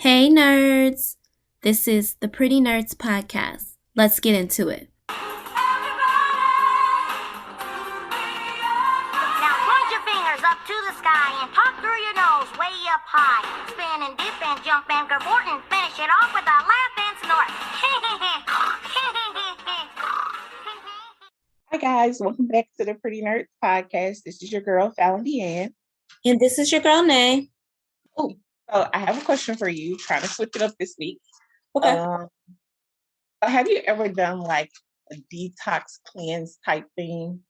Hey nerds! This is the Pretty Nerdz podcast. Let's get into it. Now point your fingers up to the sky and talk through your nose way up high. Spin and dip and jump and cavort and finish it off with a laugh and snort. Hi guys, welcome back to the Pretty Nerdz podcast. This is your girl Falan DeAnn. And this is your girl, Nay. Oh, so I have a question for you. Trying to switch it up this week. Okay. Have you ever done like a detox cleanse type thing?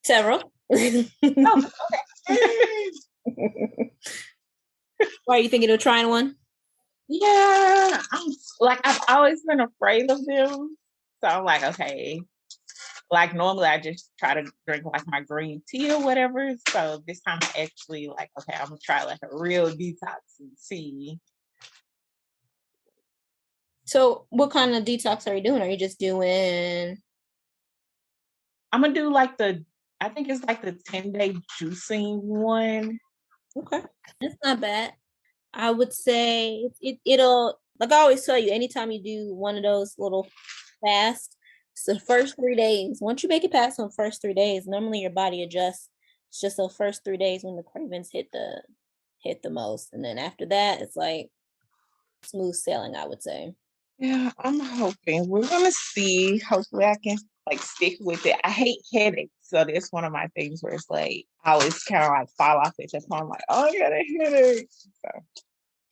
Several. Oh, okay. Why are you thinking of trying one? Yeah, I've always been afraid of them. So I'm like, okay. Like normally I just try to drink like my green tea or whatever. So this time I actually like, okay, I'm gonna try like a real detox and see. So what kind of detox are you doing? Are you just doing... I'm gonna do like I think it's like the 10-day juicing one. Okay. That's not bad. I would say it'll, like I always tell you, anytime you do one of those little fasts, so the first 3 days, once you make it past the first 3 days, normally your body adjusts. It's just the first 3 days when the cravings hit the most. And then after that, it's like smooth sailing, I would say. Yeah, I'm hoping. We're gonna see. Hopefully I can like stick with it. I hate headaches. So that's one of my things where it's like I always kind of like fall off at that point. I'm like, oh, I got a headache. So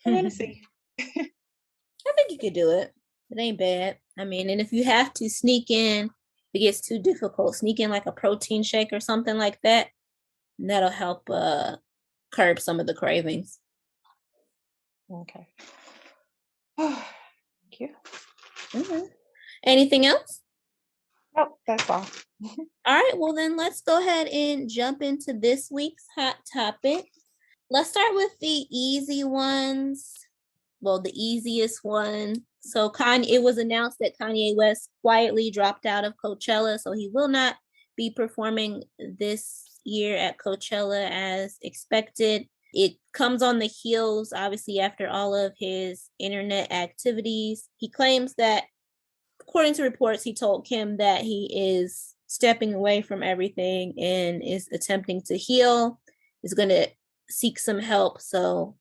I'm gonna see. I think you could do it. It ain't bad. I mean, and if you have to sneak in, if it gets too difficult, sneak in like a protein shake or something like that. And that'll help curb some of the cravings. Okay. Thank you. Mm-hmm. Anything else? Nope, that's all. All right, well then let's go ahead and jump into this week's hot topic. Let's start with the easy ones. Well, the easiest one. So it was announced that Kanye West quietly dropped out of Coachella, so he will not be performing this year at Coachella as expected. It comes on the heels, obviously, after all of his internet activities. He claims that, according to reports, he told Kim that he is stepping away from everything and is attempting to heal, is going to seek some help. So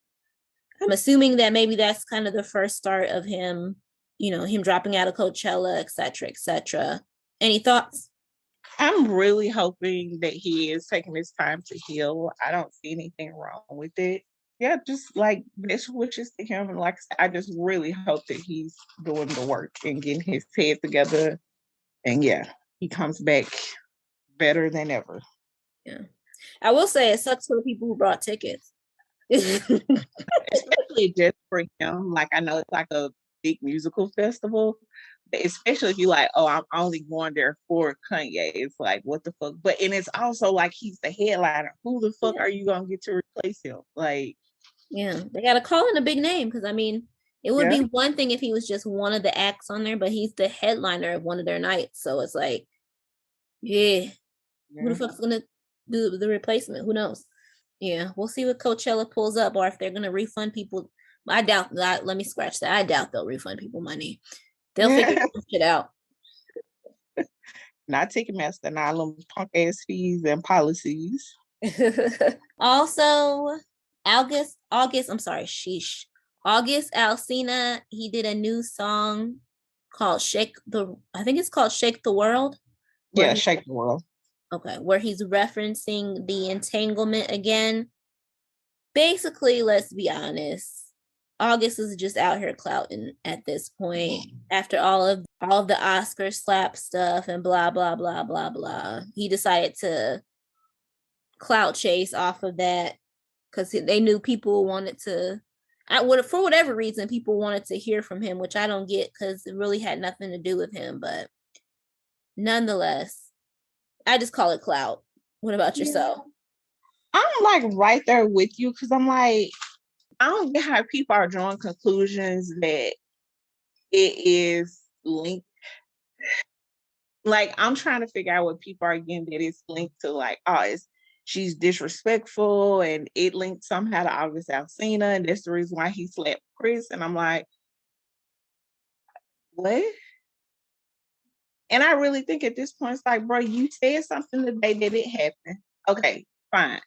I'm assuming that maybe that's kind of the first start of him, him dropping out of Coachella, et cetera. Any thoughts? I'm really hoping that he is taking his time to heal. I don't see anything wrong with it. Yeah, just like best wishes to him. And like I said, I just really hope that he's doing the work and getting his head together. And yeah, he comes back better than ever. Yeah. I will say it sucks for the people who brought tickets. Especially just for him. Like I know it's like a big musical festival. Especially if you like, oh, I'm only going there for Kanye. It's like, what the fuck? And it's also like he's the headliner. Who the fuck are you gonna get to replace him? Like, yeah, they gotta call in a big name because I mean, it would be one thing if he was just one of the acts on there, but he's the headliner of one of their nights. So it's like, who the fuck's gonna do the replacement? Who knows? Yeah, we'll see what Coachella pulls up, or if they're gonna refund people. I doubt that. Let me scratch that. I doubt they'll refund people money. They'll figure shit out. Not Ticketmaster, not them punk ass fees and policies. Also, August Alsina, he did a new song called I think it's called Shake the World. Yeah, Shake the World. Okay, where he's referencing the entanglement again. Basically, let's be honest, August is just out here clouting at this point. After all of the Oscar slap stuff and blah blah blah blah blah, he decided to clout chase off of that because they knew people wanted to. For whatever reason, people wanted to hear from him, which I don't get because it really had nothing to do with him. But nonetheless, I just call it clout. What about yourself? I'm like right there with you because I'm like, I don't get how people are drawing conclusions that it is linked. Like, I'm trying to figure out what people are getting that it's linked to, like, oh, it's she's disrespectful, and it linked somehow to August Alsina, and that's the reason why he slapped Chris. And I'm like, what? And I really think at this point, it's like, bro, you said something the day that it happened. Okay, fine.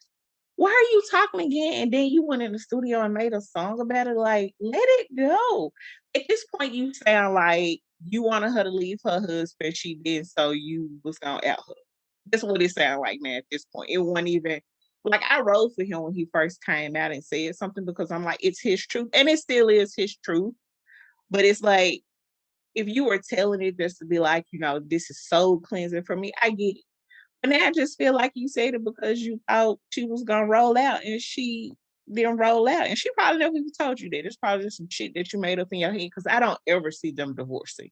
Why are you talking again? And then you went in the studio and made a song about it. Like, let it go. At this point, you sound like you wanted her to leave her husband. She did, so you was gonna out her. That's what it sounded like, man. At this point, it wasn't even like I rode for him when he first came out and said something, because I'm like, it's his truth, and it still is his truth. But it's like, if you were telling it just to be like, this is so cleansing for me, I get it. And now I just feel like you said it because you thought she was gonna roll out, and she didn't roll out. And she probably never even told you that. It's probably just some shit that you made up in your head, because I don't ever see them divorcing.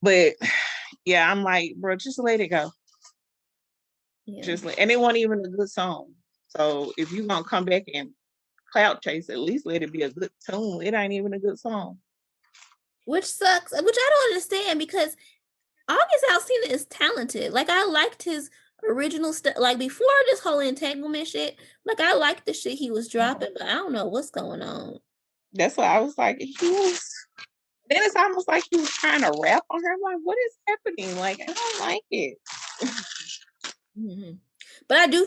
But yeah, I'm like, bro, just let it go. Yeah. And it wasn't even a good song. So if you gonna come back and clout chase, at least let it be a good tune. It ain't even a good song. Which sucks. Which I don't understand, because August Alsina is talented. Like, I liked his original stuff. Like, before this whole entanglement shit, like, I liked the shit he was dropping, but I don't know what's going on. That's why I was like, then it's almost like he was trying to rap on her. I'm like, what is happening? Like, I don't like it. Mm-hmm. But I do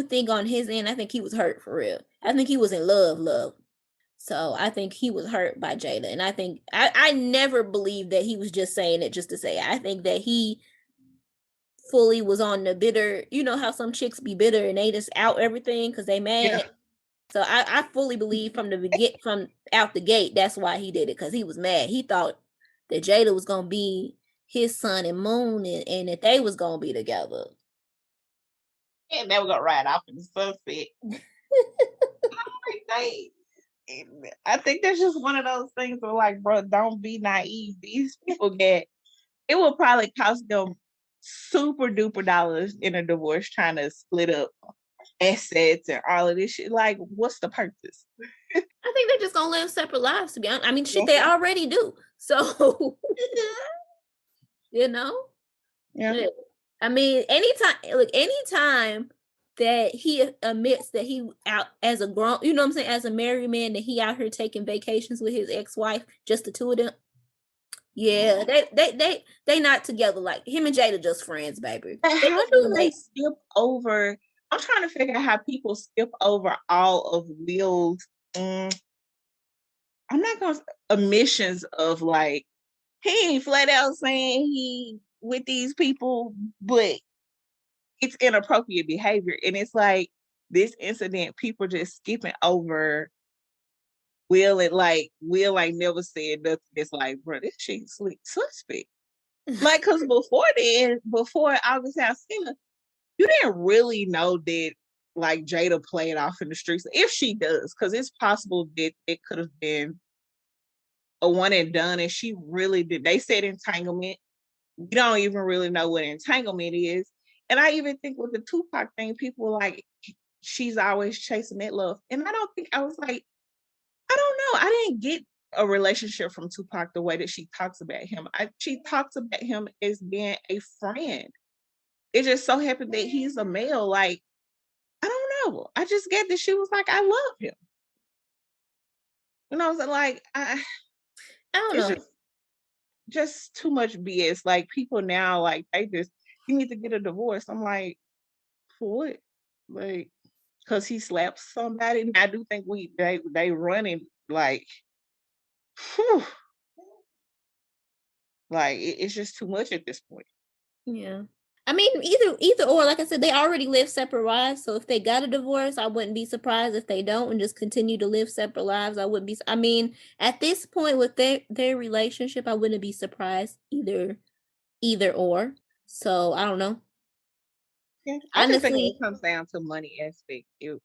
think on his end, I think he was hurt for real. I think he was in love. So I think he was hurt by Jada. And I think I never believed that he was just saying it just to say it. I think that he fully was on the bitter, you know how some chicks be bitter and they just out everything because they mad. Yeah. So I fully believe from out the gate, that's why he did it, because he was mad. He thought that Jada was gonna be his sun and moon, and that they was gonna be together. And they were gonna ride off in the sunset. I think that's just one of those things where, like, bro, don't be naive. These people it will probably cost them super duper dollars in a divorce trying to split up assets and all of this shit. Like, what's the purpose? I think they're just gonna live separate lives, to be honest. I mean, shit, they already do. So, Yeah. Shit. I mean, anytime that he admits that he out as a grown, you know what I'm saying, as a married man, that he out here taking vacations with his ex-wife, just the two of them. Yeah, they not together. Like, him and Jada just friends, baby. How do they skip over? I'm trying to figure out how people skip over all of Will's I'm not gonna omissions of, like, he ain't flat out saying he with these people, but it's inappropriate behavior. And it's like, this incident, people just skipping over Will, and like, Will ain't never said nothing. It's like, bro, this shit's suspect. Like, because before August Alsina, you didn't really know that, like, Jada played off in the streets. If she does, because it's possible that it could have been a one and done, and she really did. They said entanglement. We don't even really know what entanglement is. And I even think with the Tupac thing, people were like, she's always chasing that love. And I was like, I don't know. I didn't get a relationship from Tupac the way that she talks about him. She talks about him as being a friend. It just so happened that he's a male. Like, I don't know. I just get that she was like, I love him. And I was like, I don't know. Just too much BS. Like, people now, like, you need to get a divorce. I'm like, for what? Like, because he slaps somebody. And I do think they running, like, whew. Like, it's just too much at this point. Yeah. I mean, either or, like I said, they already live separate lives. So if they got a divorce, I wouldn't be surprised if they don't and just continue to live separate lives. I mean, at this point with their relationship, I wouldn't be surprised either or. So I don't know. Yeah, I just think when it comes down to money aspect, it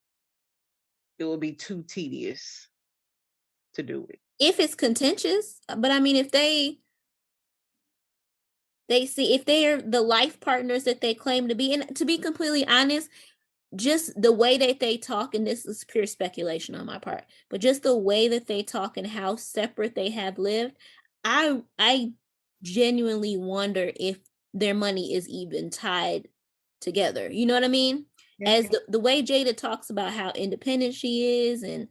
will be too tedious to do it. If it's contentious, but I mean, if they see if they're the life partners that they claim to be, and to be completely honest, just the way that they talk, and this is pure speculation on my part, but just the way that they talk and how separate they have lived, I genuinely wonder if their money is even tied together. You know what I mean? Yeah. As the way Jada talks about how independent she is, and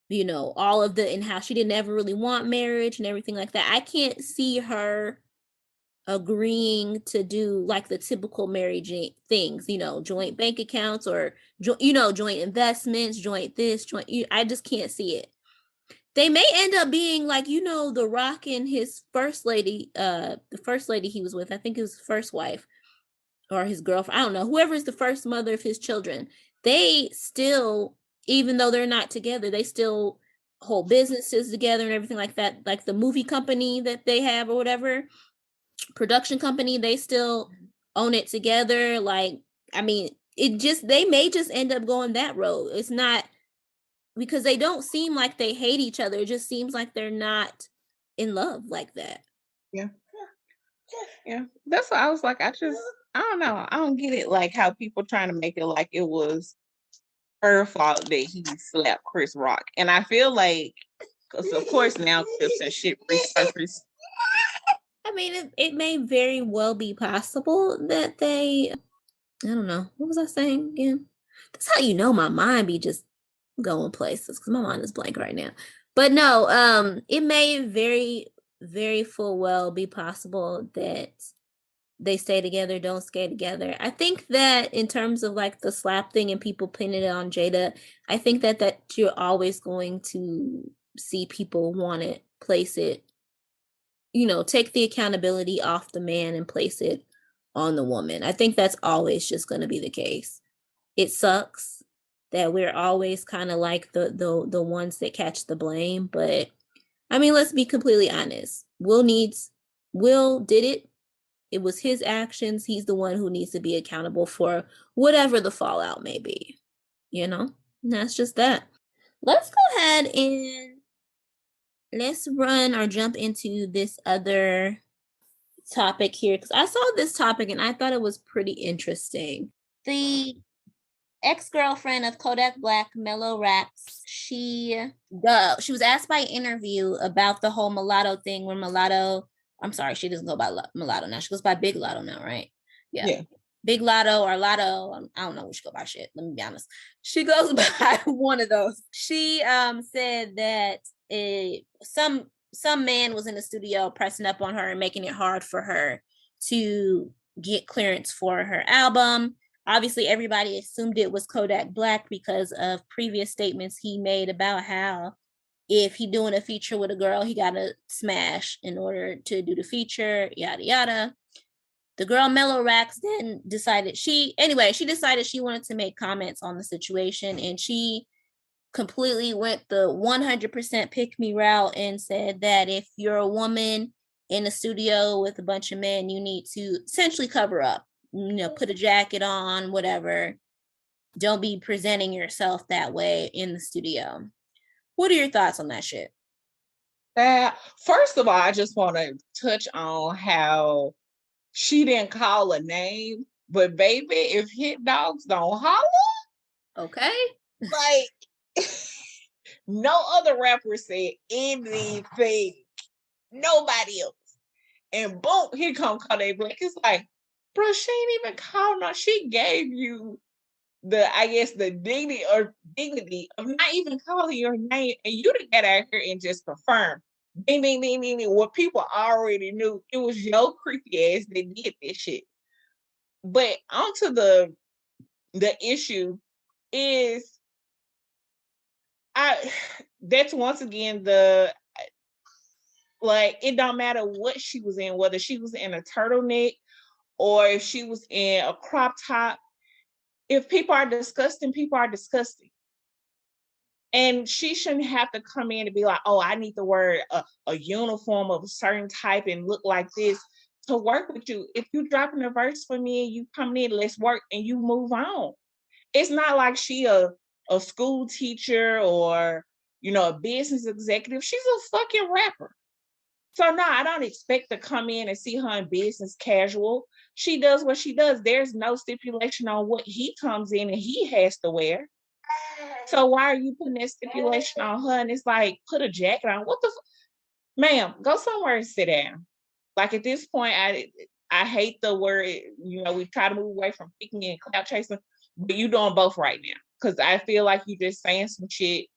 you know, all of the, and how she didn't ever really want marriage and everything like that. I can't see her agreeing to do like the typical marriage things, you know, joint bank accounts or you know, joint investments, joint this, joint. I just can't see it. They may end up being like, you know, The Rock and his first lady, the first lady he was with, I think it was his first wife or his girlfriend, I don't know, whoever is the first mother of his children. They still, even though they're not together, they still hold businesses together and everything like that. Like the movie company that they have or whatever, production company, they still own it together. Like, I mean, they may just end up going that road. It's not, because they don't seem like they hate each other. It just seems like they're not in love like that. Yeah. Yeah. That's what I was like. I don't know. I don't get it. Like how people trying to make it like it was her fault that he slapped Chris Rock. And I feel like, because of course now clips and shit resurface. I mean, it may very well be possible that they, I don't know. What was I saying again? That's how you know my mind be just going places, because my mind is blank right now. But no, it may very full well be possible that they stay together, don't stay together. I think that in terms of like the slap thing and people pinning it on Jada, I think that you're always going to see people want to place it, you know, take the accountability off the man and place it on the woman. I think that's always just going to be the case. It sucks that we're always kind of like the ones that catch the blame, but I mean, let's be completely honest. Will did it. It was his actions. He's the one who needs to be accountable for whatever the fallout may be. You know? And that's just that. Let's go ahead and let's run or jump into this other topic here, because I saw this topic and I thought it was pretty interesting. The ex-girlfriend of Kodak Black, Mellow Racks, she was asked by an interview about the whole mulatto thing, where mulatto, I'm sorry, she doesn't go by mulatto now. She goes by Big Lotto now, right? Yeah. Big Lotto or Lotto. I don't know what she go by shit. Let me be honest. She goes by one of those. She said that some man was in the studio pressing up on her and making it hard for her to get clearance for her album. Obviously, everybody assumed it was Kodak Black because of previous statements he made about how if he doing a feature with a girl, he got to smash in order to do the feature, yada, yada. The girl Mellow Racks then decided she decided she wanted to make comments on the situation, and she completely went the 100% pick me route and said that if you're a woman in a studio with a bunch of men, you need to essentially cover up, you know, put a jacket on, whatever. Don't be presenting yourself that way in the studio. What are your thoughts on that shit? First of all, I just want to touch on how she didn't call a name, but baby, if hit dogs don't holler, okay, like no other rapper said anything, nobody else, and boom, here come Kodak Black. It's like, bro, she ain't even called no. She gave you the dignity of not even calling your name, and you to get out here and just confirm. Ding, ding, ding, ding, ding. What people already knew, it was your creepy ass that did this shit. But onto the issue is, that's once again it don't matter what she was in, whether she was in a turtleneck or if she was in a crop top. If people are disgusting, people are disgusting. And she shouldn't have to come in and be like, oh, I need to wear a uniform of a certain type and look like this to work with you. If you dropping a verse for me and you come in, let's work, and you move on. It's not like she a school teacher or, you know, a business executive. She's a fucking rapper. So no, I don't expect to come in and see her in business casual. She does what she does. There's no stipulation on what he comes in and he has to wear. So why are you putting that stipulation on her? And it's like, put a jacket on. What the ma'am, go somewhere and sit down. Like at this point, I hate the word, we try to move away from picking and clout chasing, but you doing both right now. Because I feel like you just saying some shit.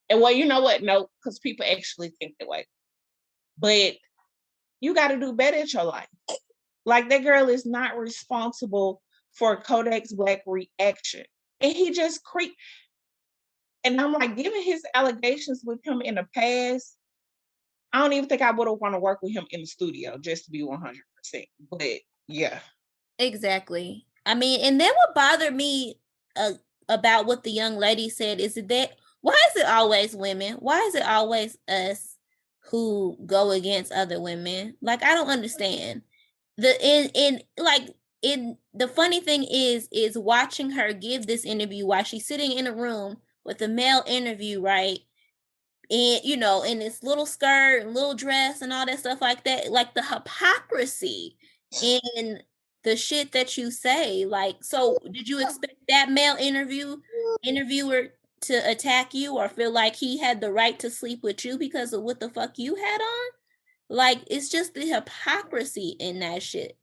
And well, you know what? No, because people actually think that way. But you got to do better at your life. Like, that girl is not responsible for Kodak's Black reaction. And he just creeped. And I'm like, given his allegations with him in the past, I don't even think I would have want to work with him in the studio, just to be 100%. But yeah. Exactly. I mean, and then what bothered me about what the young lady said is that why is it always women? Why is it always us who go against other women? Like, I don't understand. The funny thing is watching her give this interview while she's sitting in a room with a male interview, right? And in this little skirt and little dress and all that stuff like that, like the hypocrisy in the shit that you say. Like, so did you expect that male interviewer to attack you or feel like he had the right to sleep with you because of what the fuck you had on? Like, it's just the hypocrisy in that shit.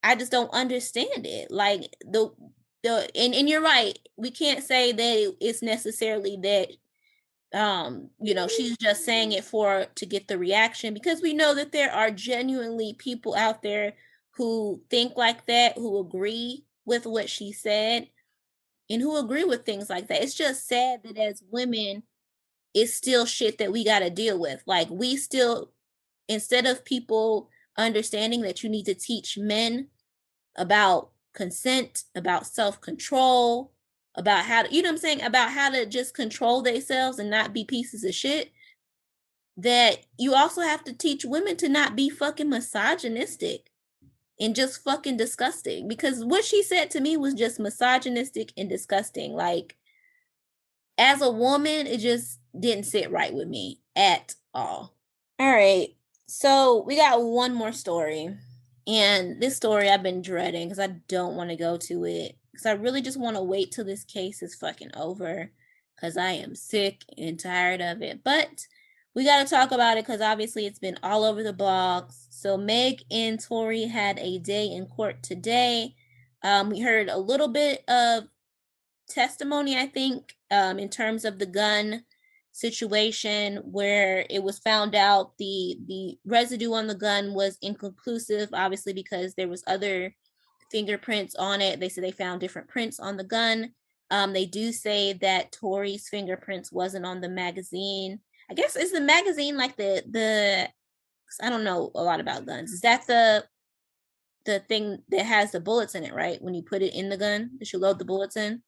I just don't understand it. Like, and you're right. We can't say that it's necessarily that she's just saying it to get the reaction, because we know that there are genuinely people out there who think like that, who agree with what she said and who agree with things like that. It's just sad that as women, it's still shit that we got to deal with. Like, we still, instead of people understanding that you need to teach men about consent, about self-control, about how to, what I'm saying, about how to just control themselves and not be pieces of shit, that you also have to teach women to not be fucking misogynistic and just fucking disgusting. Because what she said to me was just misogynistic and disgusting. Like, as a woman, it just didn't sit right with me at all. All right. So we got one more story. And this story I've been dreading because I don't want to go to it. Because I really just want to wait till this case is fucking over. Because I am sick and tired of it. But we got to talk about it because obviously it's been all over the blogs. So Meg and Tory had a day in court today. We heard a little bit of testimony, I think, in terms of the gun situation, where it was found out the residue on the gun was inconclusive, obviously, because there was other fingerprints on it. They said they found different prints on the gun. They do say that Tory's fingerprints wasn't on the magazine. I guess, is the magazine like the I don't know a lot about guns. Is that the thing that has the bullets in it, right? When you put it in the gun, that you load the bullets in?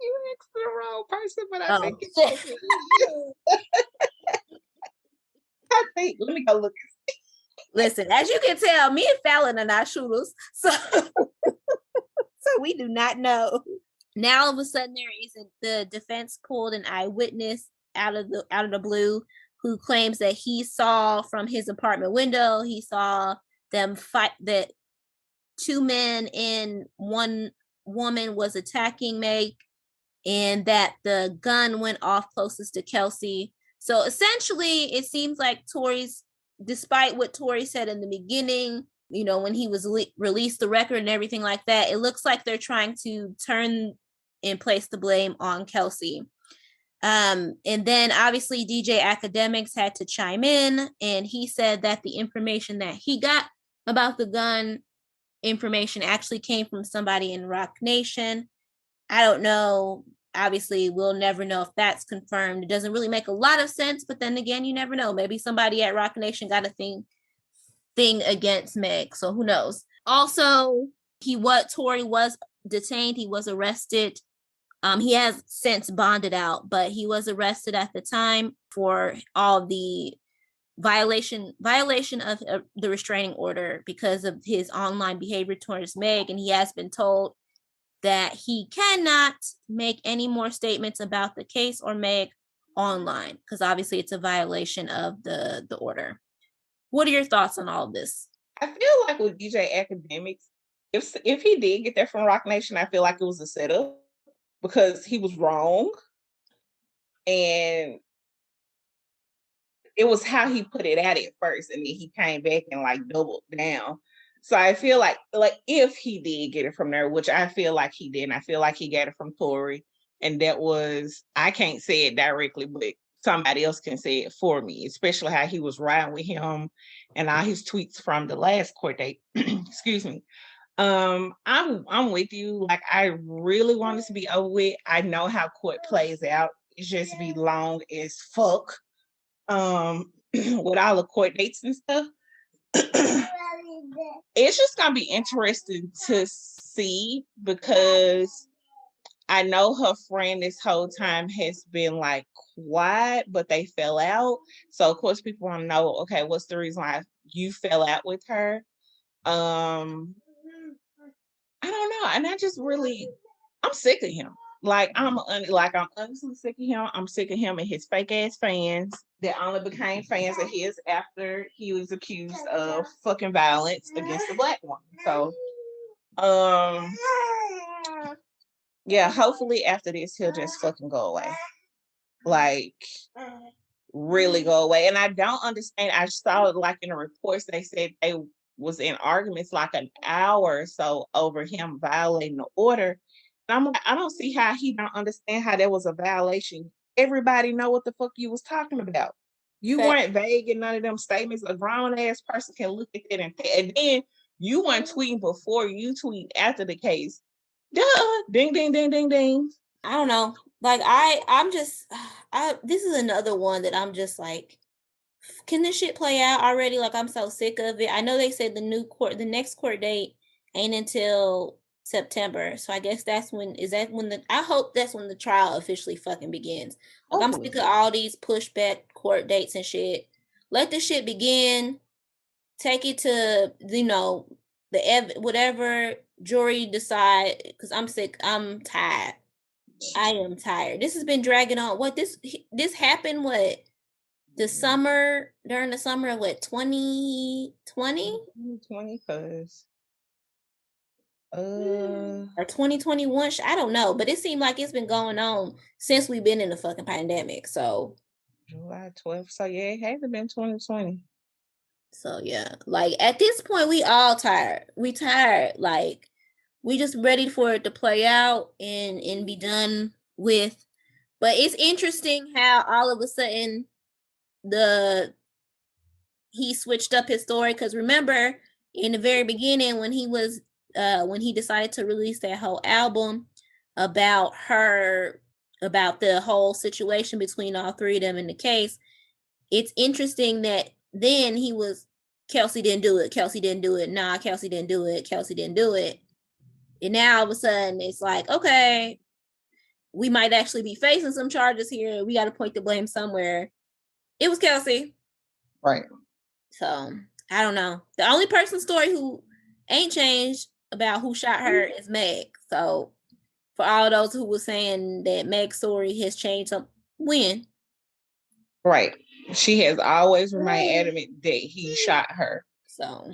You asked the wrong person, but I think it's I think, let me go look. Listen, as you can tell, me and Falan are not shooters, so we do not know. Now all of a sudden, the defense pulled an eyewitness out of the blue, who claims that he saw from his apartment window, he saw them fight, that two men and one woman was attacking Meg, and that the gun went off closest to Kelsey. So essentially, it seems like despite what Tory said in the beginning, when he was released the record and everything like that, it looks like they're trying to turn and place the blame on Kelsey. And then obviously DJ Academics had to chime in, and he said that the information that he got about the gun information actually came from somebody in Rock Nation. I don't know. Obviously, we'll never know if that's confirmed. It doesn't really make a lot of sense, but then again, you never know. Maybe somebody at Rock Nation got a thing against Meg, so who knows? Also, Tory was detained. He was arrested. He has since bonded out, but he was arrested at the time for all the violation of the restraining order because of his online behavior towards Meg, and he has been told that he cannot make any more statements about the case or Meg online, because obviously it's a violation of the order. What are your thoughts on all of this? I feel like with DJ Academics, if he did get that from Rock Nation, I feel like it was a setup, because he was wrong, and it was how he put it at first, and then he came back and like doubled down. So I feel like if he did get it from there, which I feel like he did, and I feel like he got it from Tori, and that was, I can't say it directly, but somebody else can say it for me, especially how he was riding with him and all his tweets from the last court date. Excuse me. I'm with you. Like, I really want this to be over with. I know how court plays out. It's just be long as fuck. With all the court dates and stuff. It's just gonna be interesting to see, because I know her friend this whole time has been like quiet, but they fell out. So of course people want to know, okay, what's the reason why you fell out with her? I don't know. And I just really, I'm sick of him. Like I'm honestly sick of him. I'm sick of him and his fake ass fans that only became fans of his after he was accused of fucking violence against a black woman. So yeah, hopefully after this he'll just fucking go away. Like really go away. And I don't understand. I saw it like in the reports they said they was in arguments like an hour or so over him violating the order. And I'm like, I don't see how he don't understand how that was a violation. Everybody know what the fuck you was talking about. You weren't vague in none of them statements. A grown ass person can look at that and then you weren't tweeting before, you tweet after the case. Duh, ding, ding, ding, ding, ding. I don't know. Like this is another one that I'm just like, can this shit play out already? Like, I'm so sick of it. I know they said the next court date ain't until September. So I guess I hope that's when the trial officially fucking begins. Like, I'm sick of all these pushback court dates and shit. Let the shit begin. Take it to, whatever jury decide, because I'm sick. I'm tired. I am tired. This has been dragging on. This happened during the summer of 2020? 2020 or 2021. I don't know, but it seemed like it's been going on since we've been in the fucking pandemic. So July 12th. So yeah, it hasn't been 2020. So yeah, like at this point, we all tired. We tired. Like, we just ready for it to play out and be done with. But it's interesting how all of a sudden he switched up his story, because remember in the very beginning when he decided to release that whole album about the whole situation between all three of them in the case, it's interesting that then he was, Kelsey didn't do it. Nah, Kelsey didn't do it. And now all of a sudden it's like, okay, we might actually be facing some charges here. We got to point the blame somewhere. It was Kelsey. Right. So I don't know. The only person's story who ain't changed about who shot her is Meg. So for all those who were saying that Meg's story has changed, when? Right. She has always remained adamant that he shot her. So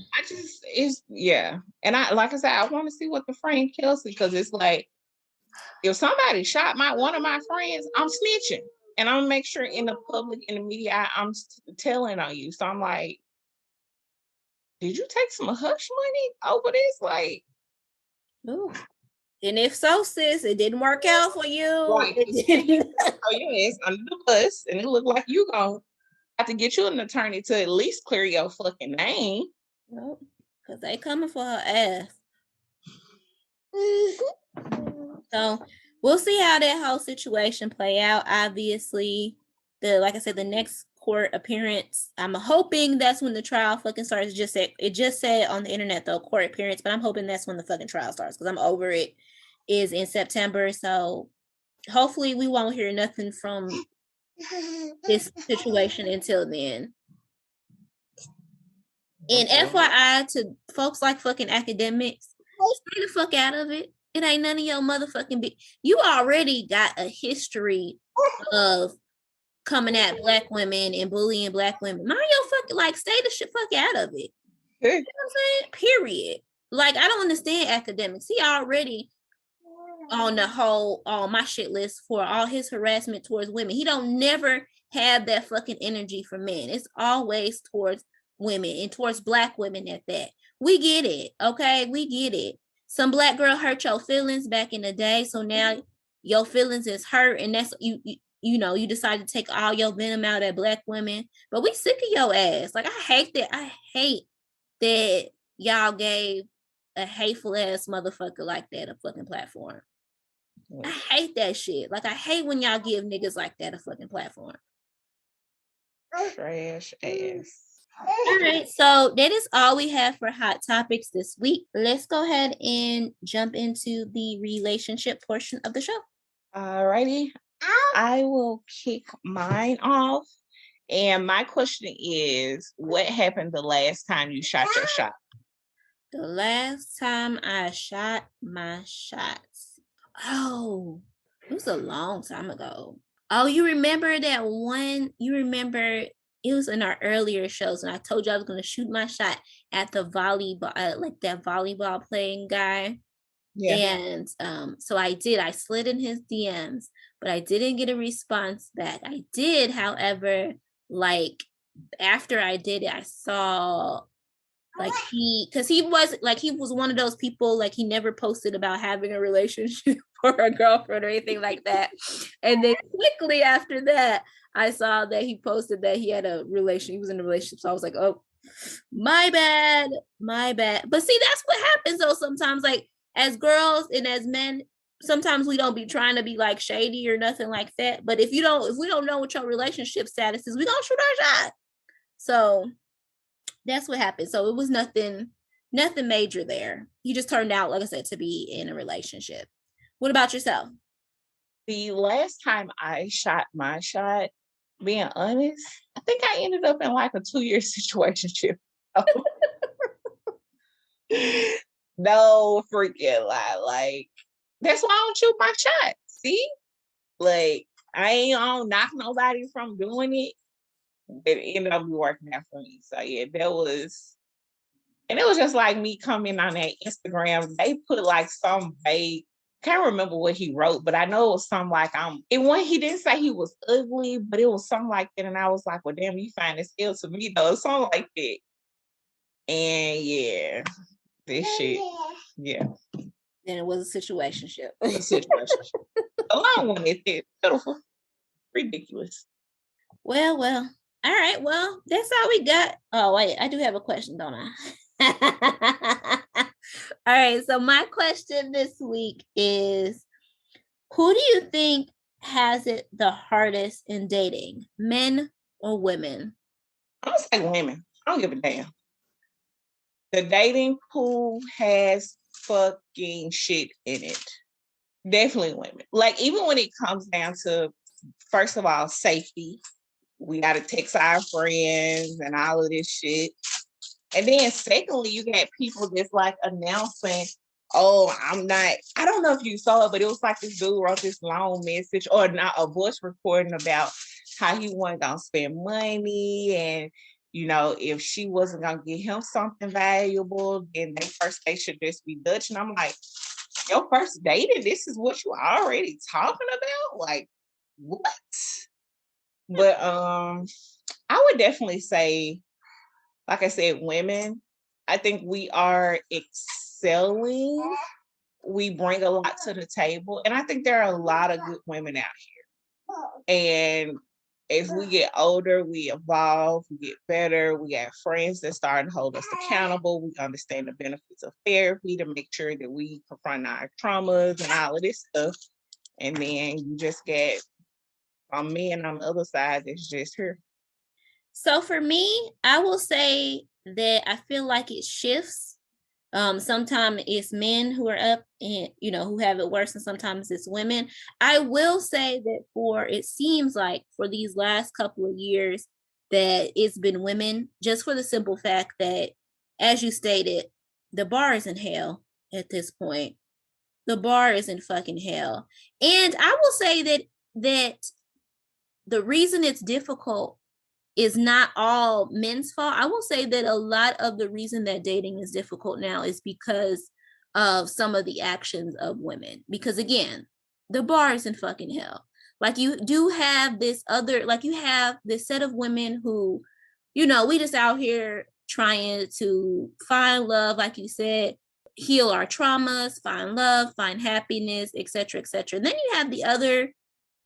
and I, like I said, I want to see what the friend Kelsey, because it's like, if somebody shot one of my friends, I'm snitching, and I'm gonna make sure in the public, in the media, I'm telling on you. So I'm like, did you take some hush money over this? Like, ooh. And if so, sis, it didn't work out for you. Right. Oh, your ass under the bus, and it looked like you gonna have to get you an attorney to at least clear your fucking name. Nope, because they coming for her ass. So we'll see how that whole situation play out. Obviously, like I said, the next court appearance, I'm hoping that's when the trial fucking starts. It just said on the internet though, court appearance, but I'm hoping that's when the fucking trial starts, because I'm over it. Is in September, so hopefully we won't hear nothing from this situation until then. And FYI to folks like fucking academics, stay the fuck out of it. It ain't none of your motherfucking you already got a history of coming at black women and bullying black women. Mind your fucking, stay the shit fuck out of it. You know what I'm saying? Period. Like, I don't understand academics. He already on my shit list for all his harassment towards women. He don't never have that fucking energy for men. It's always towards women, and towards black women at that. We get it. Okay, we get it. Some black girl hurt your feelings back in the day, so now your feelings is hurt, and that's you decide to take all your venom out at black women. But we sick of your ass. Like, I hate that. I hate that y'all gave a hateful ass motherfucker like that a fucking platform. I hate that shit. Like, I hate when y'all give niggas like that a fucking platform. Trash ass. All right, so that is all we have for hot topics this week. Let's go ahead and jump into the relationship portion of the show. Alrighty, I will kick mine off. And my question is, what happened the last time you shot your shot? The last time I shot my shots. Oh, it was a long time ago. Oh, you remember that one? You remember it was in our earlier shows, and I told you I was going to shoot my shot at the volleyball, like that volleyball playing guy. Yeah. And so I did. I slid in his DMs, but I didn't get a response back. I did, however, like after I did it, I saw like he was one of those people, like he never posted about having a relationship or a girlfriend or anything like that. And then quickly after that, I saw that he posted that he had a relation. He was in a relationship. So I was like, oh, my bad. But see, that's what happens though sometimes, like as girls and as men, sometimes we don't be trying to be like shady or nothing like that. But if we don't know what your relationship status is, we gonna shoot our shot. So that's what happened. So it was nothing major there. He just turned out, like I said, to be in a relationship. What about yourself? The last time I shot my shot, being honest, I think I ended up in like a 2-year situationship. No freaking lie. Like, that's why I don't shoot my shot. See? Like, I ain't on knock nobody from doing it. It ended up working out for me. So yeah, it was just like me coming on that Instagram. They put like some vague, can't remember what he wrote, but I know it was something like he didn't say he was ugly, but it was something like that. And I was like, well, damn, you find this ill to me though, something like that. And yeah, this shit, yeah. Then it was a situationship. A long one, it's pitiful, ridiculous. Well. All right, well, that's all we got. Oh, wait, I do have a question, don't I? All right, so my question this week is, who do you think has it the hardest in dating, men or women? I'm gonna say women. I don't give a damn. The dating pool has fucking shit in it. Definitely women. Like, even when it comes down to, first of all, safety. We got to text our friends and all of this shit. And then secondly, you got people that's like announcing, oh, I don't know if you saw it, but it was like this dude wrote this long message or not a voice recording about how he wasn't going to spend money. And, if she wasn't going to get him something valuable, then their first date should just be Dutch. And I'm like, your first date and this is what you already talking about? Like, what? But I would definitely say, like I said, women. I think we are excelling. We bring a lot to the table. And I think there are a lot of good women out here. And as we get older, we evolve, we get better. We have friends that start to hold us accountable. We understand the benefits of therapy to make sure that we confront our traumas and all of this stuff. And then you just get men on the other side that's just here. So for me, I will say that I feel like it shifts. Sometimes it's men who are up and, who have it worse, and sometimes it's women. I will say that it seems like for these last couple of years that it's been women, just for the simple fact that, as you stated, the bar is in hell at this point. The bar is in fucking hell. And I will say that the reason it's difficult is not all men's fault. I will say that a lot of the reason that dating is difficult now is because of some of the actions of women. Because again, the bar is in fucking hell. Like, you do have this you have this set of women who, we just out here trying to find love, like you said, heal our traumas, find love, find happiness, etc., etc. Then you have the other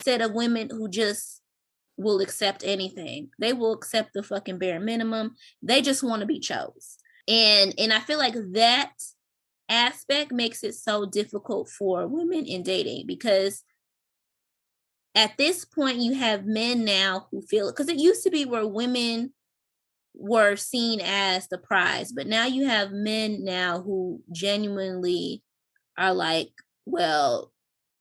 set of women who just will accept anything. They will accept the fucking bare minimum. They just want to be chose. And I feel like that aspect makes it so difficult for women in dating, because at this point you have men now who feel, because it used to be where women were seen as the prize, but now you have men now who genuinely are like, well,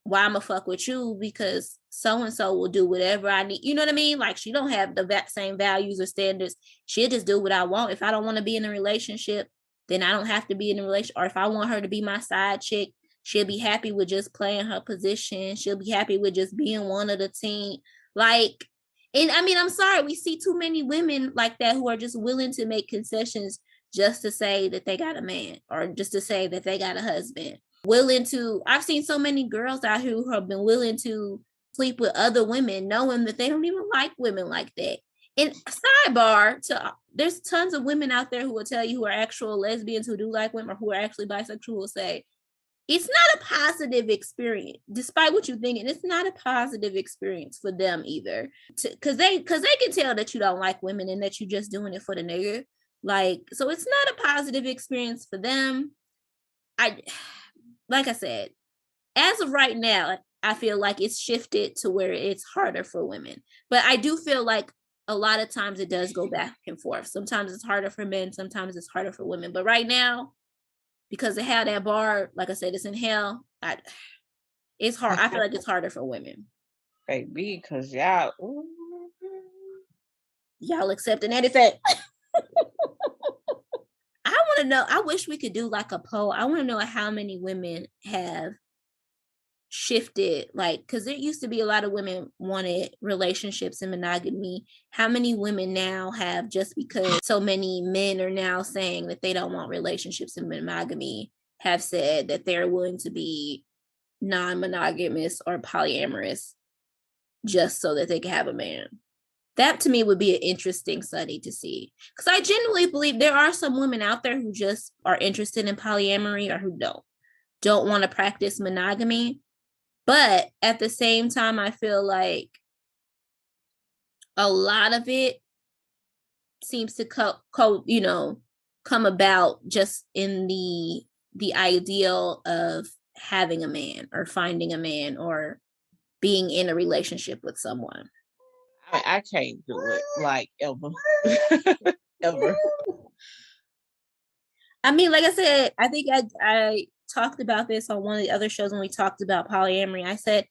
why I'ma fuck with you? Because so and so will do whatever I need. You know what I mean? Like, she don't have the same values or standards. She'll just do what I want. If I don't want to be in a relationship, then I don't have to be in a relationship. Or if I want her to be my side chick, she'll be happy with just playing her position. She'll be happy with just being one of the team. Like, and I mean, I'm sorry, we see too many women like that who are just willing to make concessions just to say that they got a man, or just to say that they got a husband. I've seen so many girls out here who have been willing to sleep with other women, knowing that they don't even like women like that. And sidebar, there's tons of women out there who will tell you, who are actual lesbians who do like women, or who are actually bisexual, will say, it's not a positive experience, despite what you think, and it's not a positive experience for them either, because they can tell that you don't like women and that you're just doing it for the nigga. Like, so it's not a positive experience for them. Like I said, as of right now, I feel like it's shifted to where it's harder for women, but I do feel like a lot of times it does go back and forth. Sometimes it's harder for men, sometimes it's harder for women, but right now, because of how that bar, like I said, it's in hell, it's hard. I feel like it's harder for women. Baby, because y'all accepting anything. I want to know, I wish we could do like a poll. I want to know how many women have shifted, like, because there used to be a lot of women wanted relationships and monogamy. How many women now have, just because so many men are now saying that they don't want relationships and monogamy, have said that they're willing to be non-monogamous or polyamorous just so that they can have a man? That to me would be an interesting study to see, because I genuinely believe there are some women out there who just are interested in polyamory, or who don't want to practice monogamy. But at the same time, I feel like a lot of it seems to come about just in the ideal of having a man, or finding a man, or being in a relationship with someone. I can't do it, like, ever. Ever. I mean, like I said, I think I talked about this on one of the other shows when we talked about polyamory. I said,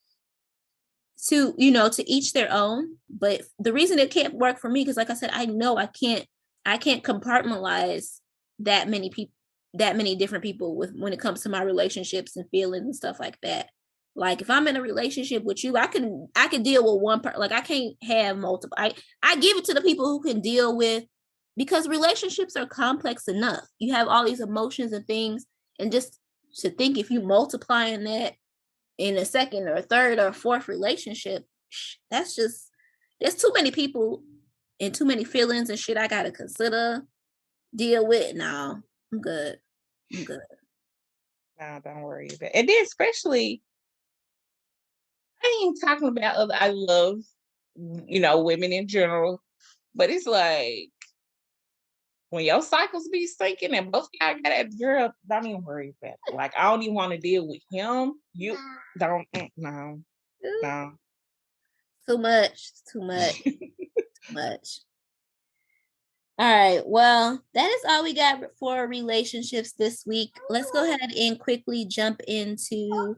to each their own, but the reason it can't work for me, because like I said, I know I can't compartmentalize that many different people when it comes to my relationships and feelings and stuff like that. Like, if I'm in a relationship with you, I can deal with one person. Like, I can't have multiple. I give it to the people who can deal with, because relationships are complex enough. You have all these emotions and things, and just to think, if you multiplying that in a second or third or fourth relationship, there's too many people and too many feelings and shit I gotta consider, deal with. No, I'm good. No, don't worry about it. And then, especially, I ain't talking about other. I love, women in general, but it's like, when your cycles be sinking and both y'all got that, girl, don't even worry about it. Like, I don't even want to deal with him. You don't, no. Too much. All right, well, that is all we got for relationships this week. Let's go ahead and quickly jump into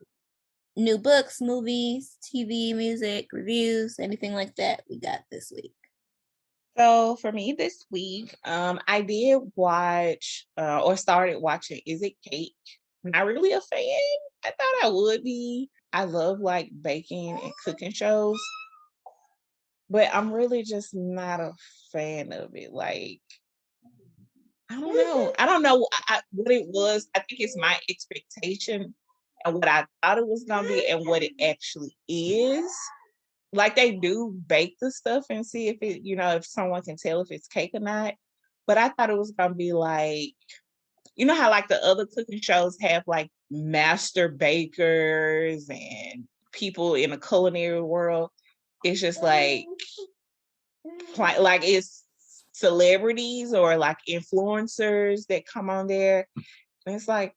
new books, movies, TV, music, reviews, anything like that we got this week. So for me this week, I did watch or started watching Is It Cake? Not really a fan. I thought I would be. I love like baking and cooking shows, but I'm really just not a fan of it. Like, I don't know. I don't know what it was. I think it's my expectation and what I thought it was gonna be and what it actually is. Like, they do bake the stuff and see if it, if someone can tell if it's cake or not. but I thought it was gonna be like, you know how like the other cooking shows have like master bakers and people in the culinary world. It's just like it's celebrities or like influencers that come on there. And it's like,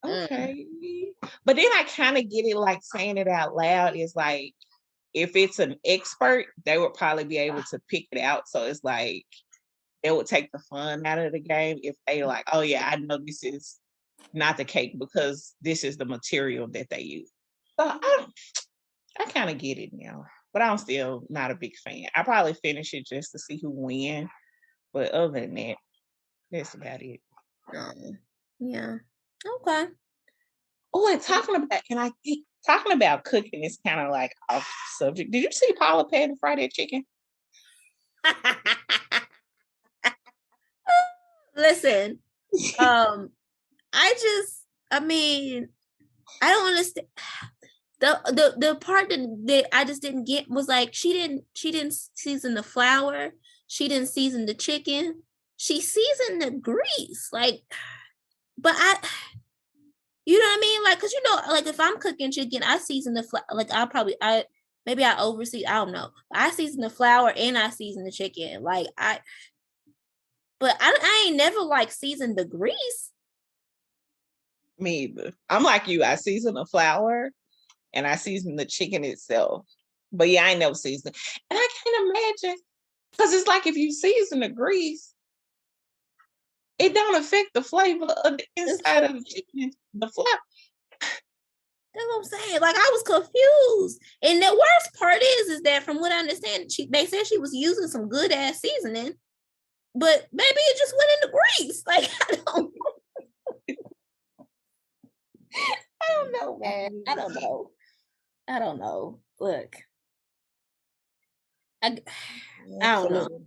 okay. But then I kind of get it, like saying it out loud is like, if it's an expert, they would probably be able to pick it out. So it's like, it would take the fun out of the game if they like, oh yeah, I know this is not the cake because this is the material that they use. So I kind of get it now, but I'm still not a big fan. I probably finish it just to see who win, but other than that, that's about it. Yeah. Okay. Oh, and talking about cooking is kind of like off subject. Did you see Paula Patton fry that chicken? Listen, I don't understand. The part that I just didn't get was like she didn't season the flour, she didn't season the chicken, she seasoned the grease. Like, but you know what I mean? Like, cause like if I'm cooking chicken, I season the like maybe I oversee, I don't know. I season the flour and I season the chicken. Like but I ain't never like seasoned the grease. Me either. I'm like you. I season the flour and I season the chicken itself. But yeah, I ain't never seasoned. And I can't imagine, because it's like if you season the grease, it don't affect the flavor of the inside of the chicken, the flour. That's what I'm saying. Like, I was confused. And the worst part is that from what I understand, they said she was using some good ass seasoning, but maybe it just went in the grease. Like, I don't know, man. I don't know. Look, I don't know.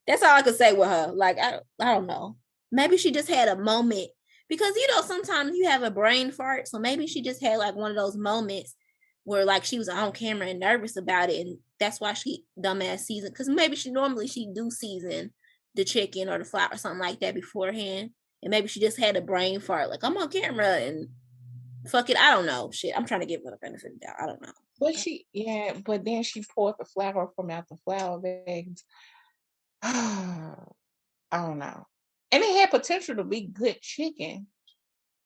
That's all I could say with her. Like, I don't know. Maybe she just had a moment, because sometimes you have a brain fart. So maybe she just had like one of those moments where like she was on camera and nervous about it, and that's why she dumbass seasoned. Because maybe she do season the chicken or the flour or something like that beforehand, and maybe she just had a brain fart. Like, I'm on camera and fuck it. I don't know. Shit, I'm trying to give her the benefit of the doubt. I don't know. But then she poured the flour from out the flour bags. I don't know. And it had potential to be good chicken.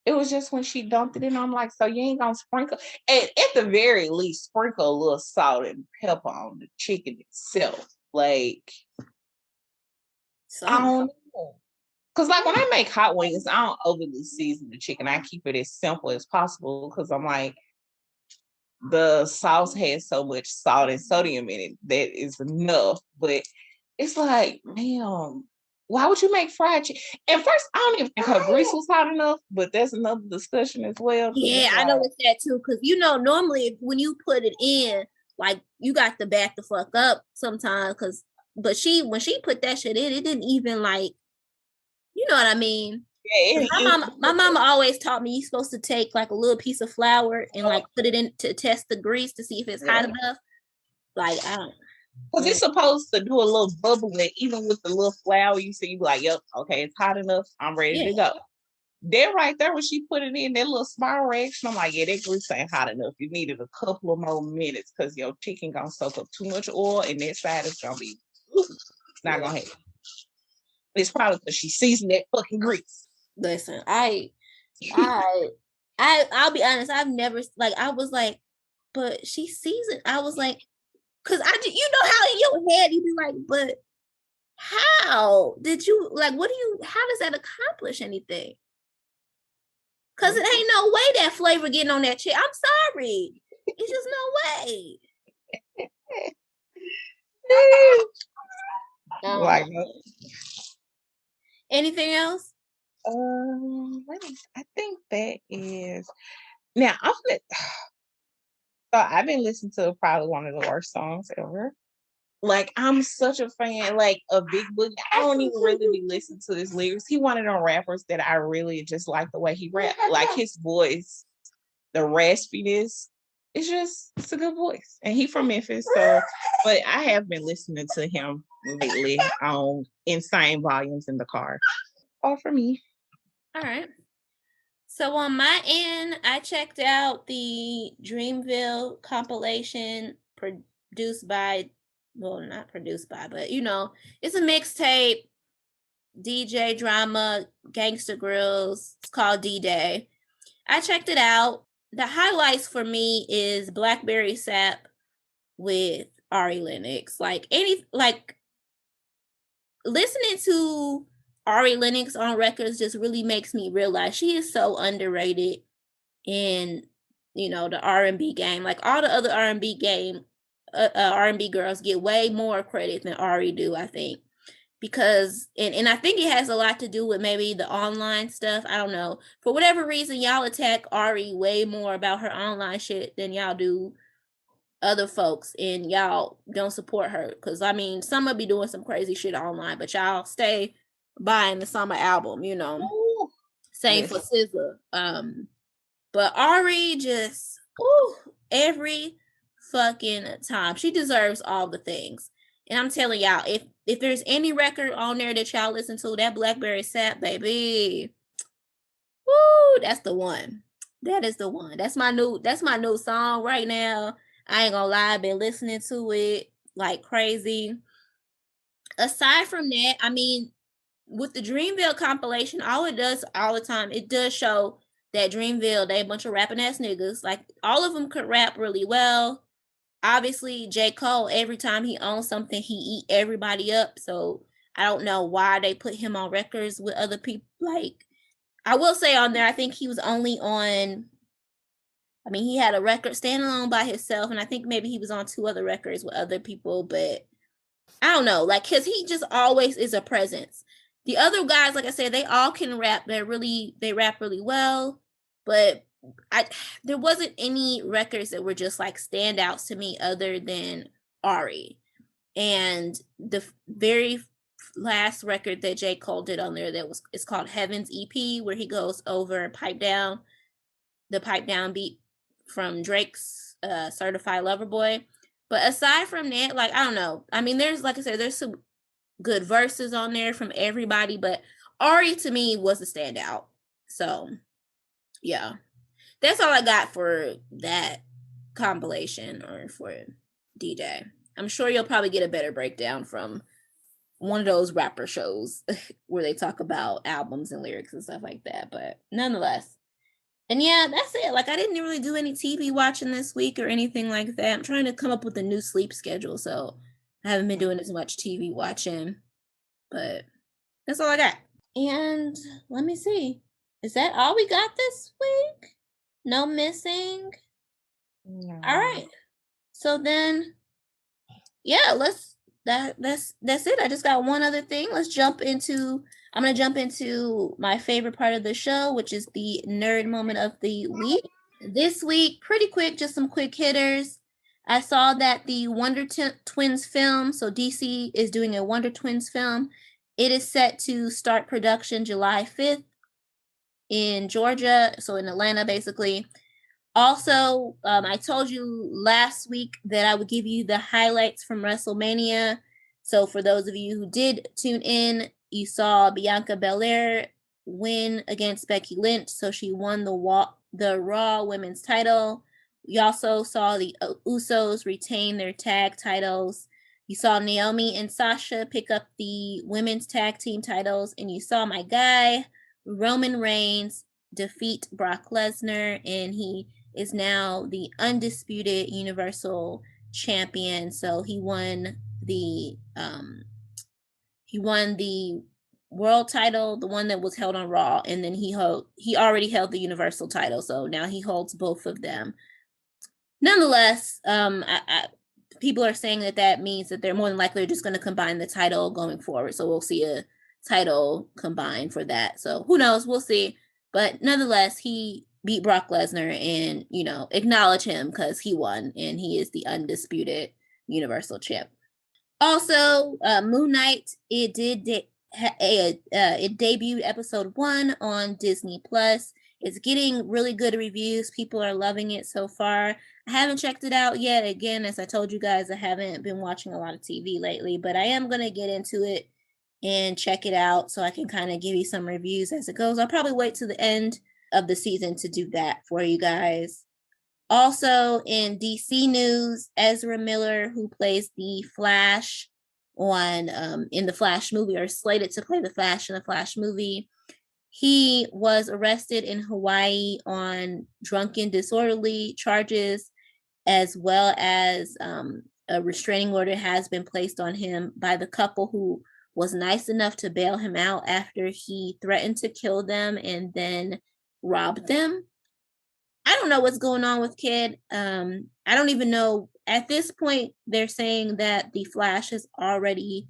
It was just when she dumped it in, I'm like, so you ain't gonna sprinkle, at the very least, sprinkle a little salt and pepper on the chicken itself. Like, I don't know. Because like when I make hot wings, I don't overly season the chicken. I keep it as simple as possible because I'm like, the sauce has so much salt and sodium in it that is enough. But it's like, man, why would you make fried chicken? And first, I don't even think her grease was hot enough, but that's another discussion as well. Yeah, I know it's that too. Because normally when you put it in, like, you got to back the fuck up sometimes. But when she put that shit in, it didn't even like, you know what I mean? Yeah, my mama always taught me you're supposed to take like a little piece of flour and like put it in to test the grease to see if it's hot enough. Like, I don't. Because it's supposed to do a little bubbling, even with the little flour. You see, like, yep, okay, it's hot enough. I'm ready to go. There, right there, when she put it in that little spiral reaction, I'm like, yeah, that grease ain't hot enough. You needed a couple of more minutes because your chicken gonna soak up too much oil, and that side is gonna be not gonna happen. It's probably because she seasoned that fucking grease. Listen, I'll be honest. I've never, like, I was like, but she seasoned. I was like, because how in your head you be like, but how did you, like, how does that accomplish anything? Because it ain't no way that flavor getting on that chicken. I'm sorry. It's just no way. Like, anything else? I think that is. Now, so I've been listening to probably one of the worst songs ever. Like, I'm such a fan, like, of Big Boogie. I don't even really be listening to his lyrics. He one of them rappers that I really just like the way he rap. Like, his voice, the raspiness, it's a good voice. And he from Memphis, so, but I have been listening to him lately on insane volumes in the car. All for me. All right. So on my end, I checked out the Dreamville compilation produced by, well, not produced by, but you know, it's a mixtape, DJ drama, gangster grills. It's called D-Day. I checked it out. The highlights for me is Blackberry Sap with Ari Lennox. Like listening to Ari Lennox on records just really makes me realize she is so underrated in, you know, the R&B game. Like all the other R&B game, R&B girls get way more credit than Ari do, I think. Because and I think it has a lot to do with maybe the online stuff. I don't know. For whatever reason, y'all attack Ari way more about her online shit than y'all do other folks, and y'all don't support her. Because I mean, some will be doing some crazy shit online, but y'all stay buying the summer album, you know. Ooh. Same for SZA. But Ari just every fucking time. She deserves all the things. And I'm telling y'all, if there's any record on there that y'all listen to, that Blackberry Sap, baby. Woo, that's the one. That is the one. That's my new song right now. I ain't gonna lie, I've been listening to it like crazy. Aside from that, I mean, with the Dreamville compilation, all it does all the time, it does show that Dreamville, they a bunch of rapping ass niggas. Like all of them could rap really well. Obviously, J. Cole, every time he owns something, he eat everybody up. So I don't know why they put him on records with other people. Like, I will say on there, I think he was only on, I mean, he had a record standing alone by himself, and I think maybe he was on 2 other records with other people, but I don't know, like, because he just always is a presence. The other guys, like I said, they all can rap. They rap really well, but there wasn't any records that were just like standouts to me other than Ari. And the very last record that J. Cole did on there it's called Heaven's EP, where he goes over and pipe down beat from Drake's Certified Lover Boy. But aside from that, like, I don't know. I mean, there's, like I said, there's some good verses on there from everybody, but Ari to me was a standout. So yeah, that's all I got for that compilation or for D-Day. I'm sure you'll probably get a better breakdown from one of those rapper shows where they talk about albums and lyrics and stuff like that. But nonetheless, and yeah, that's it. Like, I didn't really do any TV watching this week or anything like that. I'm trying to come up with a new sleep schedule, so I haven't been doing as much TV watching. But that's all I got. And let me see. Is that all we got this week? No missing? No. All right. So then, yeah, that's it. I just got one other thing. I'm going to jump into my favorite part of the show, which is the nerd moment of the week. This week, pretty quick, just some quick hitters. I saw that the Wonder Twins film, so DC is doing a Wonder Twins film. It is set to start production July 5th in Georgia, so in Atlanta, basically. Also, I told you last week that I would give you the highlights from Wrestlemania. So for those of you who did tune in, you saw Bianca Belair win against Becky Lynch. So she won the Raw Women's title. You also saw the Usos retain their tag titles. You saw Naomi and Sasha pick up the women's tag team titles. And you saw my guy, Roman Reigns, defeat Brock Lesnar. And he is now the undisputed Universal Champion. So he won the world title, the one that was held on Raw, and then he already held the Universal title, so now he holds both of them. Nonetheless, people are saying that means that they're more than likely just going to combine the title going forward, so we'll see a title combined for that. So who knows? We'll see. But nonetheless, he beat Brock Lesnar, and acknowledge him because he won, and he is the undisputed Universal champ. Also, Moon Knight, it debuted episode 1 on Disney Plus. It's getting really good reviews. People are loving it so far. I haven't checked it out yet. Again, as I told you guys, I haven't been watching a lot of TV lately, but I am going to get into it and check it out so I can kind of give you some reviews as it goes. I'll probably wait to the end of the season to do that for you guys. Also in DC news, Ezra Miller, who plays the Flash on in the Flash movie, or slated to play the Flash in the Flash movie, he was arrested in Hawaii on drunken disorderly charges, as well as a restraining order has been placed on him by the couple who was nice enough to bail him out after he threatened to kill them and then robbed them. I don't know what's going on with Kid. I don't even know. At this point, they're saying that the Flash has already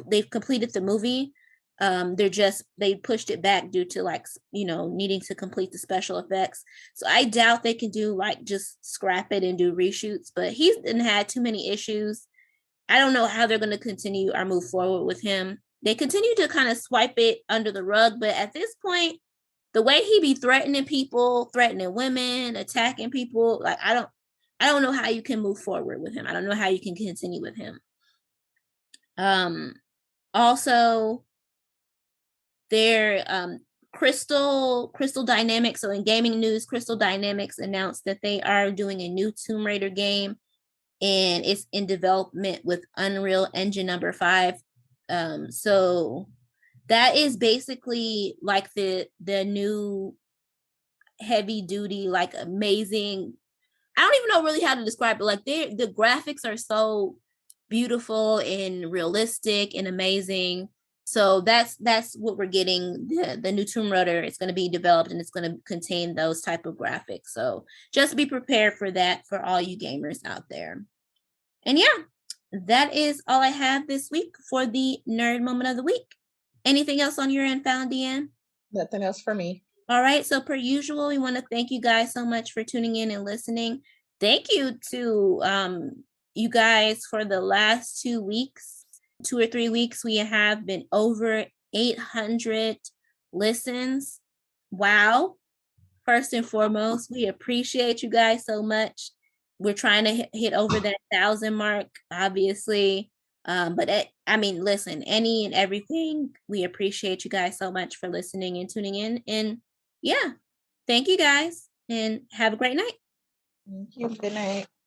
they've completed the movie. They pushed it back due to needing to complete the special effects. So I doubt they can do just scrap it and do reshoots. But he's had too many issues. I don't know how they're going to continue or move forward with him. They continue to kind of swipe it under the rug, but at this point, the way he be threatening people, threatening women, attacking people, I don't know how you can move forward with him. I don't know how you can continue with him. Also, their Crystal Dynamics. So in gaming news, Crystal Dynamics announced that they are doing a new Tomb Raider game, and it's in development with Unreal Engine number 5. So that is basically like the new heavy duty, amazing. I don't even know really how to describe it. The graphics are so beautiful and realistic and amazing. So that's what we're getting. The new Tomb Raider is going to be developed, and it's going to contain those type of graphics. So just be prepared for that for all you gamers out there. And yeah, that is all I have this week for the Nerd Moment of the Week. Anything else on your end, Falan DeAnn? Nothing else for me. All right. So per usual, we want to thank you guys so much for tuning in and listening. Thank you to you guys for the last 2 weeks, 2 or 3 weeks. We have been over 800 listens. Wow. First and foremost, we appreciate you guys so much. We're trying to hit over that 1,000 mark, obviously. Listen, any and everything, we appreciate you guys so much for listening and tuning in. And yeah, thank you guys, and have a great night. Thank you. Good night.